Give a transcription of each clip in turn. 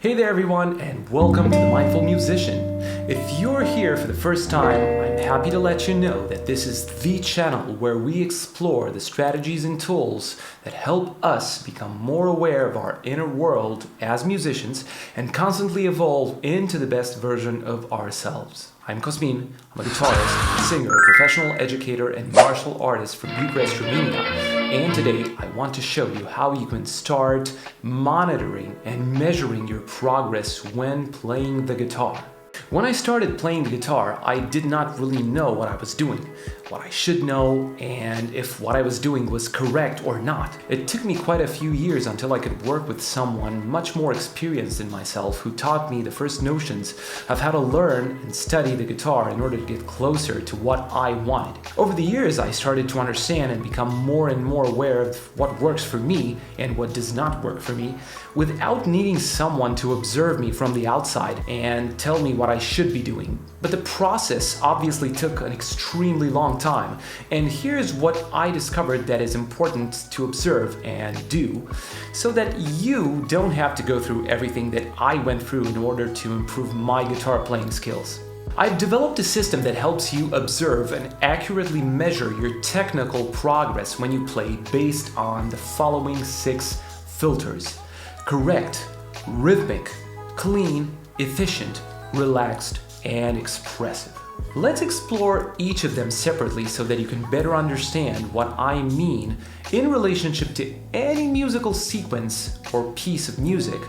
Hey there everyone, and welcome to The Mindful Musician. If you're here for the first time, I'm happy to let you know that this is the channel where we explore the strategies and tools that help us become more aware of our inner world as musicians and constantly evolve into the best version of ourselves. I'm Cosmin, I'm a guitarist, singer, professional educator, and martial artist from Bucharest, Romania. And today I want to show you how you can start monitoring and measuring your progress when playing the guitar. When I started playing the guitar, I did not really know what I was doing, what I should know, and if what I was doing was correct or not. It took me quite a few years until I could work with someone much more experienced than myself who taught me the first notions of how to learn and study the guitar in order to get closer to what I wanted. Over the years, I started to understand and become more and more aware of what works for me and what does not work for me, without needing someone to observe me from the outside and tell me what I should be doing. But the process obviously took an extremely long time, and here's what I discovered that is important to observe and do, so that you don't have to go through everything that I went through in order to improve my guitar playing skills. I've developed a system that helps you observe and accurately measure your technical progress when you play based on the following 6 filters: correct, rhythmic, clean, efficient, relaxed, and expressive. Let's explore each of them separately so that you can better understand what I mean in relationship to any musical sequence or piece of music,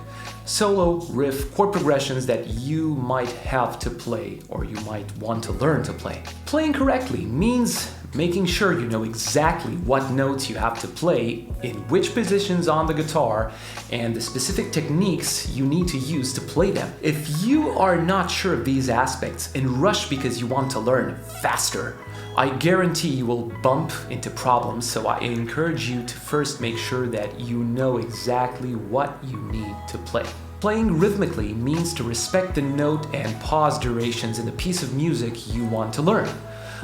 solo, riff, chord progressions that you might have to play or you might want to learn to play. Playing correctly means making sure you know exactly what notes you have to play, in which positions on the guitar, and the specific techniques you need to use to play them. If you are not sure of these aspects and rush because you want to learn faster, I guarantee you will bump into problems, so I encourage you to first make sure that you know exactly what you need to play. Playing rhythmically means to respect the note and pause durations in the piece of music you want to learn.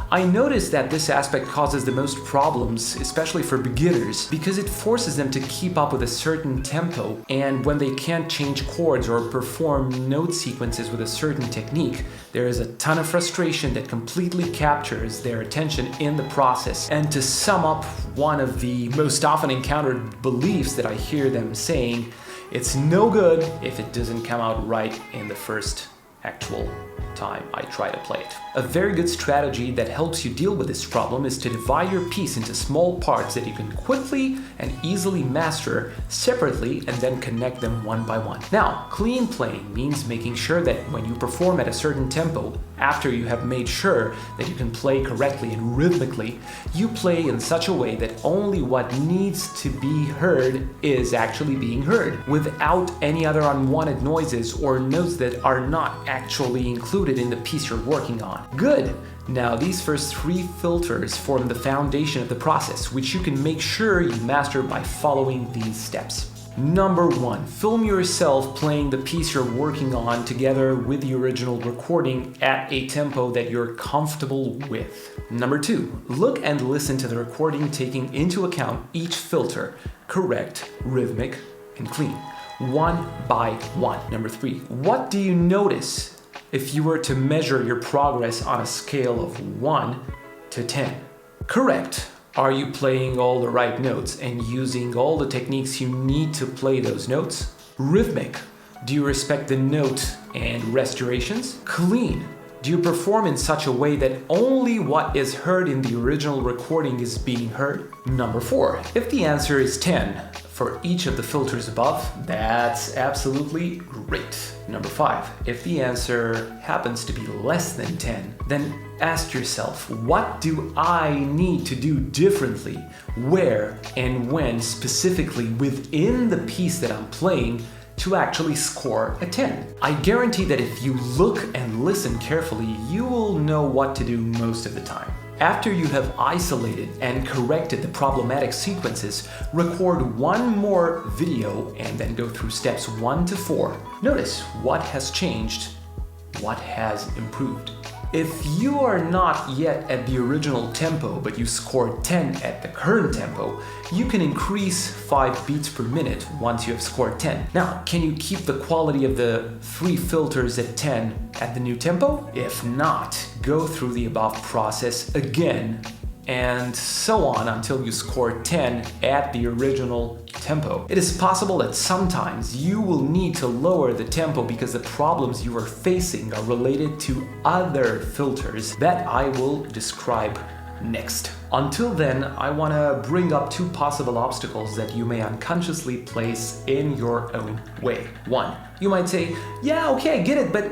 I noticed that this aspect causes the most problems, especially for beginners, because it forces them to keep up with a certain tempo, and when they can't change chords or perform note sequences with a certain technique, there is a ton of frustration that completely captures their attention in the process. And to sum up one of the most often encountered beliefs that I hear them saying, it's no good if it doesn't come out right in the first actual time I try to play it. A very good strategy that helps you deal with this problem is to divide your piece into small parts that you can quickly and easily master separately and then connect them one by one. Now, clean playing means making sure that when you perform at a certain tempo, after you have made sure that you can play correctly and rhythmically, you play in such a way that only what needs to be heard is actually being heard, without any other unwanted noises or notes that are not actually included in the piece you're working on. Good! Now, these first 3 filters form the foundation of the process, which you can make sure you master by following these steps. Number 1, film yourself playing the piece you're working on together with the original recording at a tempo that you're comfortable with. Number 2, look and listen to the recording taking into account each filter: correct, rhythmic, and clean, one by one. Number 3, what do you notice if you were to measure your progress on a scale of 1 to 10? Correct. Are you playing all the right notes and using all the techniques you need to play those notes? Rhythmic. Do you respect the note and restorations? Clean. Do you perform in such a way that only what is heard in the original recording is being heard? Number 4. If the answer is 10 for each of the filters above, that's absolutely great. Number 5. If the answer happens to be less than 10, then ask yourself, what do I need to do differently, where and when specifically within the piece that I'm playing to actually score a 10. I guarantee that if you look and listen carefully, you will know what to do most of the time. After you have isolated and corrected the problematic sequences, record one more video and then go through steps 1 to 4. Notice what has changed, what has improved. If you are not yet at the original tempo, but you scored 10 at the current tempo, you can increase 5 beats per minute once you have scored 10. Now, can you keep the quality of the 3 filters at 10 at the new tempo? If not, go through the above process again, and so on until you score 10 at the original tempo. It is possible that sometimes you will need to lower the tempo because the problems you are facing are related to other filters that I will describe next. Until then, I want to bring up 2 possible obstacles that you may unconsciously place in your own way. 1, you might say, yeah, okay, I get it, but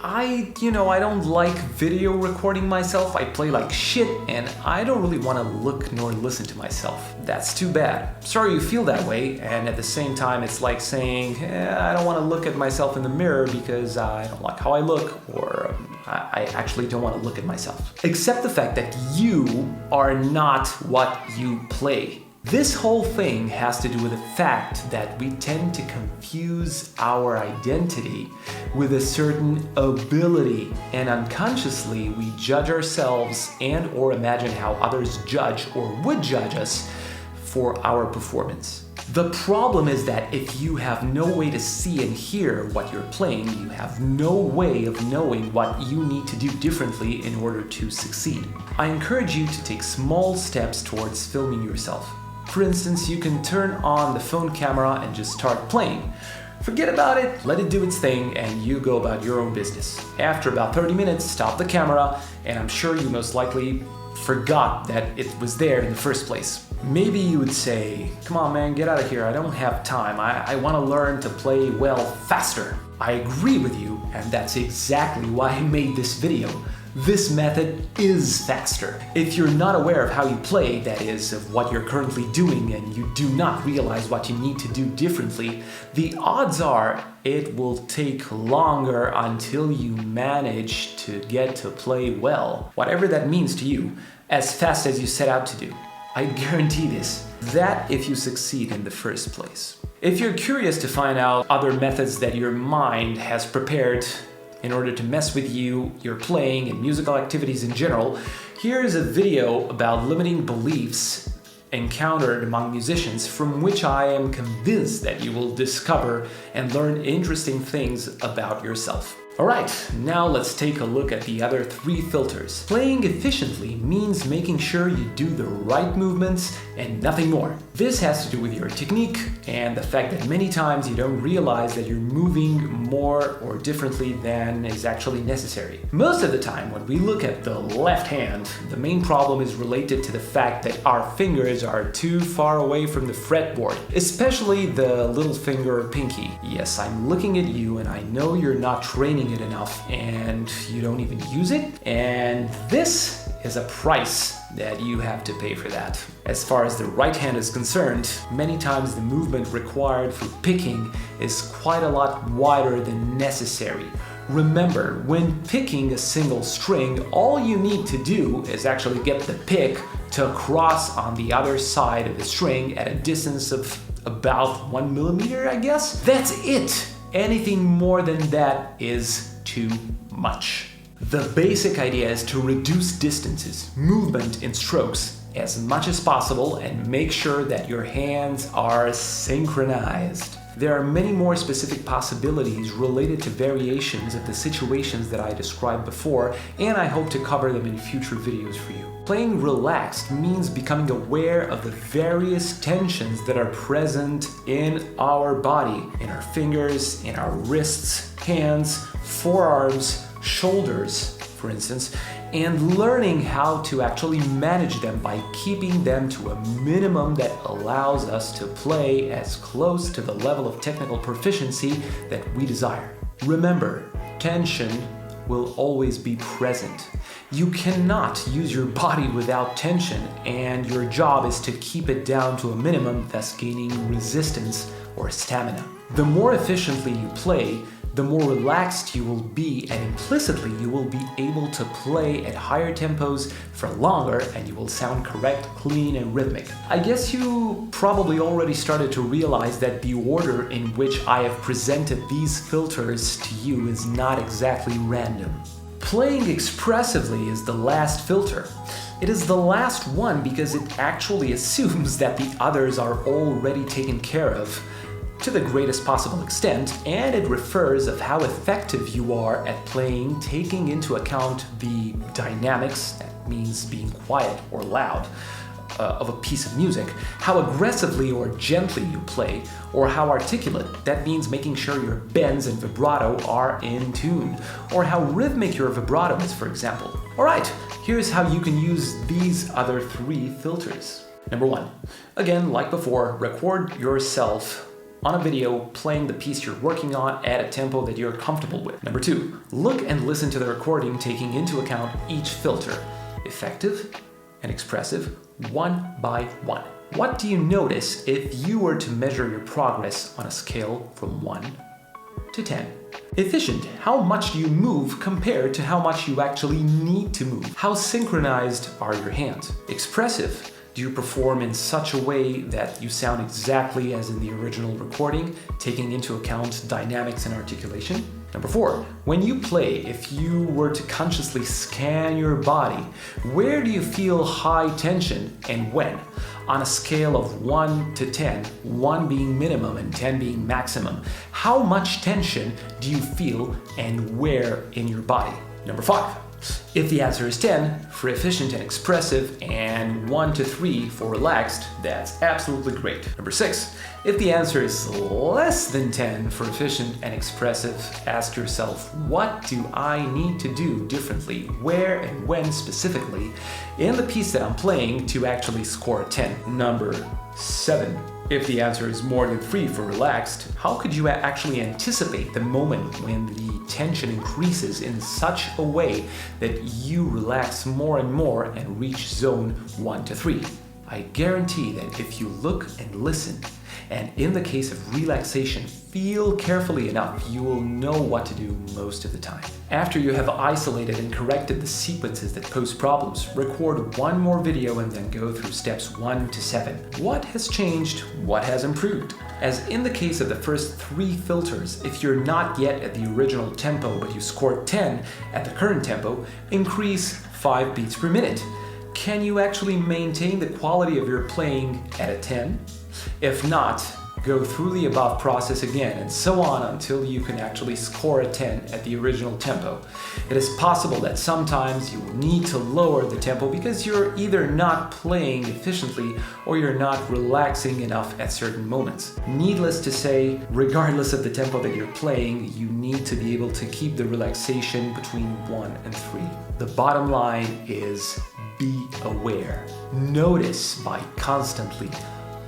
I don't like video recording myself. I play like shit and I don't really want to look nor listen to myself. That's too bad. Sorry you feel that way, and at the same time it's like saying, I don't want to look at myself in the mirror because I don't like how I look, or I actually don't want to look at myself. Accept the fact that you are not what you play. This whole thing has to do with the fact that we tend to confuse our identity with a certain ability, and unconsciously we judge ourselves and or imagine how others judge or would judge us for our performance. The problem is that if you have no way to see and hear what you're playing, you have no way of knowing what you need to do differently in order to succeed. I encourage you to take small steps towards filming yourself. For instance, you can turn on the phone camera and just start playing. Forget about it, let it do its thing, and you go about your own business. After about 30 minutes, stop the camera, and I'm sure you most likely forgot that it was there in the first place. Maybe you would say, come on man, get out of here, I don't have time, I want to learn to play well faster. I agree with you, and that's exactly why I made this video. This method is faster. If you're not aware of how you play, that is, of what you're currently doing, and you do not realize what you need to do differently, the odds are it will take longer until you manage to get to play well, whatever that means to you, as fast as you set out to do. I guarantee this. That if you succeed in the first place. If you're curious to find out other methods that your mind has prepared in order to mess with you, your playing, and musical activities in general, here is a video about limiting beliefs encountered among musicians, from which I am convinced that you will discover and learn interesting things about yourself. Alright, now let's take a look at the other 3 filters. Playing efficiently means making sure you do the right movements and nothing more. This has to do with your technique and the fact that many times you don't realize that you're moving more or differently than is actually necessary. Most of the time when we look at the left hand, the main problem is related to the fact that our fingers are too far away from the fretboard, especially the little finger or pinky. Yes, I'm looking at you and I know you're not training it enough and you don't even use it, and this is a price that you have to pay for that. As far as the right hand is concerned, many times the movement required for picking is quite a lot wider than necessary. Remember, when picking a single string, all you need to do is actually get the pick to cross on the other side of the string at a distance of about 1 millimeter, I guess. That's it! Anything more than that is too much. The basic idea is to reduce distances, movement in strokes as much as possible and make sure that your hands are synchronized. There are many more specific possibilities related to variations of the situations that I described before, and I hope to cover them in future videos for you. Playing relaxed means becoming aware of the various tensions that are present in our body, in our fingers, in our wrists, hands, forearms, shoulders, for instance, and learning how to actually manage them by keeping them to a minimum that allows us to play as close to the level of technical proficiency that we desire. Remember, tension will always be present. You cannot use your body without tension, and your job is to keep it down to a minimum, thus gaining resistance or stamina. The more efficiently you play, the more relaxed you will be, and implicitly you will be able to play at higher tempos for longer, and you will sound correct, clean, and rhythmic. I guess you probably already started to realize that the order in which I have presented these filters to you is not exactly random. Playing expressively is the last filter. It is the last one because it actually assumes that the others are already taken care of to the greatest possible extent, and it refers of how effective you are at playing, taking into account the dynamics, that means being quiet or loud, of a piece of music, how aggressively or gently you play, or how articulate, that means making sure your bends and vibrato are in tune, or how rhythmic your vibrato is, for example. Alright, here's how you can use these other 3 filters. Number 1, again, like before, record yourself on a video playing the piece you're working on at a tempo that you're comfortable with. Number 2, look and listen to the recording taking into account each filter, effective and expressive, one by one. What do you notice if you were to measure your progress on a scale from 1 to 10? Efficient, how much do you move compared to how much you actually need to move? How synchronized are your hands? Expressive, do you perform in such a way that you sound exactly as in the original recording, taking into account dynamics and articulation? Number 4, when you play, if you were to consciously scan your body, where do you feel high tension and when? On a scale of 1 to 10, 1 being minimum and 10 being maximum, how much tension do you feel and where in your body? Number 5, if the answer is 10 for efficient and expressive and 1 to 3 for relaxed, that's absolutely great. Number 6, if the answer is less than 10 for efficient and expressive, ask yourself, what do I need to do differently, where and when specifically in the piece that I'm playing to actually score a 10? Number 7, if the answer is more than 3 for relaxed, how could you actually anticipate the moment when the tension increases in such a way that you relax more and more and reach zone 1 to 3? I guarantee that if you look and listen, and in the case of relaxation, feel carefully enough, you will know what to do most of the time. After you have isolated and corrected the sequences that pose problems, record one more video and then go through steps 1 to 7. What has changed? What has improved? As in the case of the first 3 filters, if you're not yet at the original tempo but you scored 10 at the current tempo, increase 5 beats per minute. Can you actually maintain the quality of your playing at a 10? If not, go through the above process again and so on until you can actually score a 10 at the original tempo. It is possible that sometimes you will need to lower the tempo because you're either not playing efficiently or you're not relaxing enough at certain moments. Needless to say, regardless of the tempo that you're playing, you need to be able to keep the relaxation between 1 and 3. The bottom line is be aware. Notice by constantly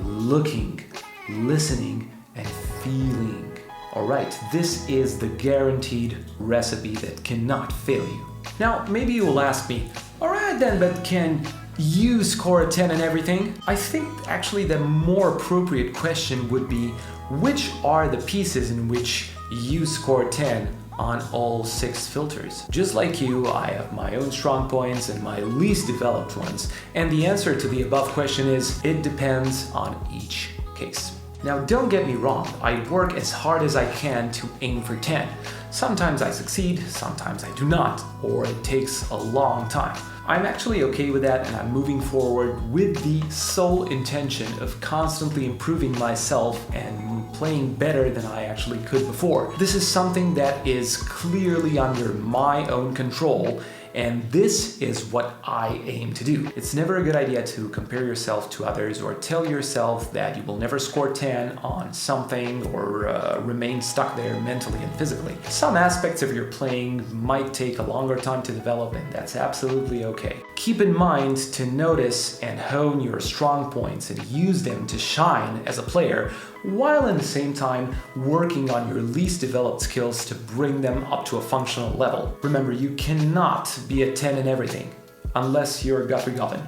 looking, listening, and feeling. Alright, this is the guaranteed recipe that cannot fail you. Now, maybe you will ask me, alright then, but can you score a 10 and everything? I think actually the more appropriate question would be, which are the pieces in which you score 10 on all 6 filters? Just like you, I have my own strong points and my least developed ones, and the answer to the above question is, it depends on each case. Now don't get me wrong, I work as hard as I can to aim for 10. Sometimes I succeed, sometimes I do not, or it takes a long time. I'm actually okay with that and I'm moving forward with the sole intention of constantly improving myself and playing better than I actually could before. This is something that is clearly under my own control, and this is what I aim to do. It's never a good idea to compare yourself to others or tell yourself that you will never score 10 on something or remain stuck there mentally and physically. Some aspects of your playing might take a longer time to develop, and that's absolutely okay. Keep in mind to notice and hone your strong points and use them to shine as a player, while at the same time working on your least developed skills to bring them up to a functional level. Remember, you cannot be a 10 in everything, unless you're Guthrie Govan.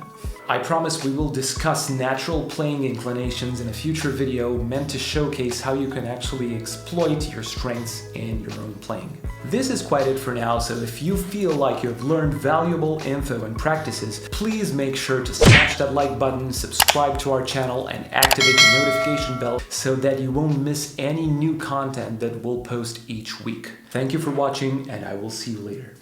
I promise we will discuss natural playing inclinations in a future video meant to showcase how you can actually exploit your strengths in your own playing. This is quite it for now, so if you feel like you've learned valuable info and practices, please make sure to smash that like button, subscribe to our channel, and activate the notification bell so that you won't miss any new content that we'll post each week. Thank you for watching, and I will see you later.